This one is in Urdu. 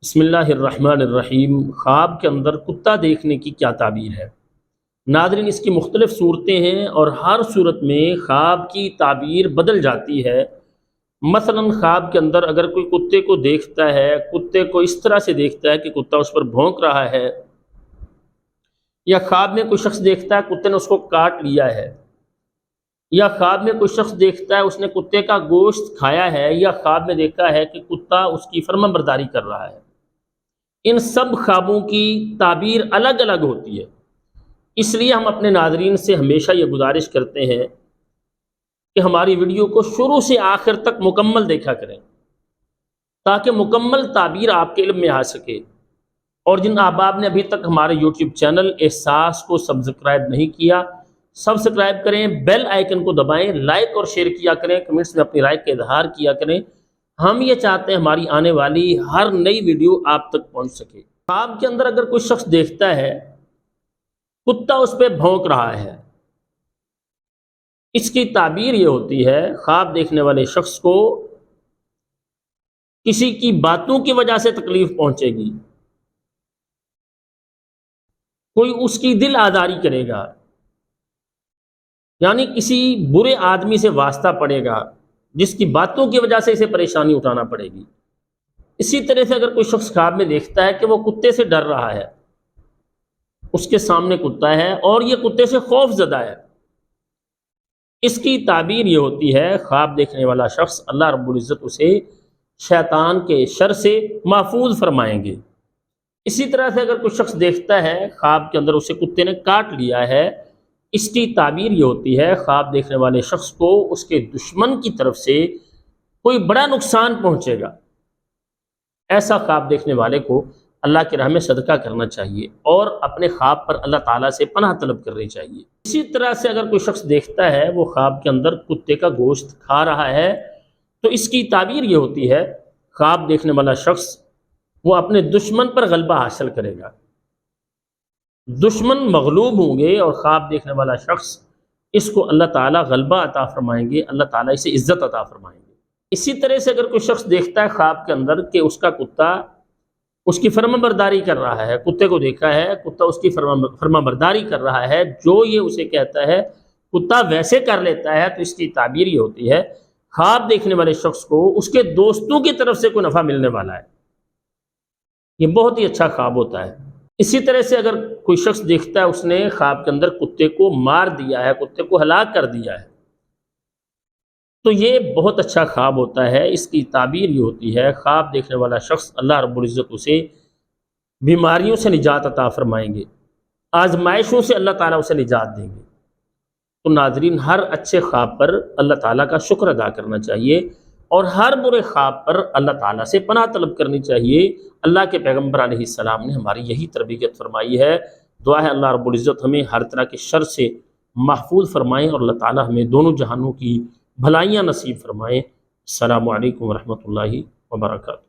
بسم اللہ الرحمن الرحیم۔ خواب کے اندر کتا دیکھنے کی کیا تعبیر ہے؟ ناظرین، اس کی مختلف صورتیں ہیں اور ہر صورت میں خواب کی تعبیر بدل جاتی ہے۔ مثلا خواب کے اندر اگر کوئی کتے کو دیکھتا ہے، کتے کو اس طرح سے دیکھتا ہے کہ کتا اس پر بھونک رہا ہے، یا خواب میں کوئی شخص دیکھتا ہے کتے نے اس کو کاٹ لیا ہے، یا خواب میں کوئی شخص دیکھتا ہے اس نے کتے کا گوشت کھایا ہے، یا خواب میں دیکھا ہے کہ کتا اس کی فرمانبرداری کر رہا ہے، ان سب خوابوں کی تعبیر الگ الگ ہوتی ہے۔ اس لیے ہم اپنے ناظرین سے ہمیشہ یہ گزارش کرتے ہیں کہ ہماری ویڈیو کو شروع سے آخر تک مکمل دیکھا کریں تاکہ مکمل تعبیر آپ کے علم میں آ سکے۔ اور جن احباب نے ابھی تک ہمارے یوٹیوب چینل احساس کو سبسکرائب نہیں کیا، سبسکرائب کریں، بیل آئیکن کو دبائیں، لائک اور شیئر کیا کریں، کمنٹس میں اپنی رائے کا اظہار کیا کریں۔ ہم یہ چاہتے ہیں ہماری آنے والی ہر نئی ویڈیو آپ تک پہنچ سکے۔ خواب کے اندر اگر کوئی شخص دیکھتا ہے کتا اس پہ بھونک رہا ہے، اس کی تعبیر یہ ہوتی ہے خواب دیکھنے والے شخص کو کسی کی باتوں کی وجہ سے تکلیف پہنچے گی، کوئی اس کی دل آزاری کرے گا، یعنی کسی برے آدمی سے واسطہ پڑے گا جس کی باتوں کی وجہ سے اسے پریشانی اٹھانا پڑے گی۔ اسی طرح سے اگر کوئی شخص خواب میں دیکھتا ہے کہ وہ کتے سے ڈر رہا ہے، اس کے سامنے کتا ہے اور یہ کتے سے خوف زدہ ہے، اس کی تعبیر یہ ہوتی ہے خواب دیکھنے والا شخص اللہ رب العزت اسے شیطان کے شر سے محفوظ فرمائیں گے۔ اسی طرح سے اگر کوئی شخص دیکھتا ہے خواب کے اندر اسے کتے نے کاٹ لیا ہے، اس کی تعبیر یہ ہوتی ہے خواب دیکھنے والے شخص کو اس کے دشمن کی طرف سے کوئی بڑا نقصان پہنچے گا۔ ایسا خواب دیکھنے والے کو اللہ کی راہ میں صدقہ کرنا چاہیے اور اپنے خواب پر اللہ تعالیٰ سے پناہ طلب کرنی چاہیے۔ اسی طرح سے اگر کوئی شخص دیکھتا ہے وہ خواب کے اندر کتے کا گوشت کھا رہا ہے، تو اس کی تعبیر یہ ہوتی ہے خواب دیکھنے والا شخص وہ اپنے دشمن پر غلبہ حاصل کرے گا، دشمن مغلوب ہوں گے اور خواب دیکھنے والا شخص اس کو اللہ تعالیٰ غلبہ عطا فرمائیں گے، اللہ تعالیٰ اسے عزت عطا فرمائیں گے۔ اسی طرح سے اگر کوئی شخص دیکھتا ہے خواب کے اندر کہ اس کا کتا اس کی فرمانبرداری کر رہا ہے، کتے کو دیکھا ہے کتا اس کی فرمانبرداری کر رہا ہے، جو یہ اسے کہتا ہے کتا ویسے کر لیتا ہے، تو اس کی تعبیر یہ ہوتی ہے خواب دیکھنے والے شخص کو اس کے دوستوں کی طرف سے کوئی نفع ملنے والا ہے، یہ بہت ہی اچھا خواب ہوتا ہے۔ اسی طرح سے اگر کوئی شخص دیکھتا ہے اس نے خواب کے اندر کتے کو مار دیا ہے، کتے کو ہلاک کر دیا ہے، تو یہ بہت اچھا خواب ہوتا ہے۔ اس کی تعبیر یہ ہوتی ہے خواب دیکھنے والا شخص اللہ رب العزت اسے بیماریوں سے نجات عطا فرمائیں گے، آزمائشوں سے اللہ تعالیٰ اسے نجات دیں گے۔ تو ناظرین، ہر اچھے خواب پر اللہ تعالیٰ کا شکر ادا کرنا چاہیے اور ہر برے خواب پر اللہ تعالیٰ سے پناہ طلب کرنی چاہیے۔ اللہ کے پیغمبر علیہ السلام نے ہماری یہی تربیت فرمائی ہے۔ دعا ہے اللہ رب العزت ہمیں ہر طرح کے شر سے محفوظ فرمائیں اور اللہ تعالیٰ ہمیں دونوں جہانوں کی بھلائیاں نصیب فرمائیں۔ السلام علیکم ورحمۃ اللہ وبرکاتہ۔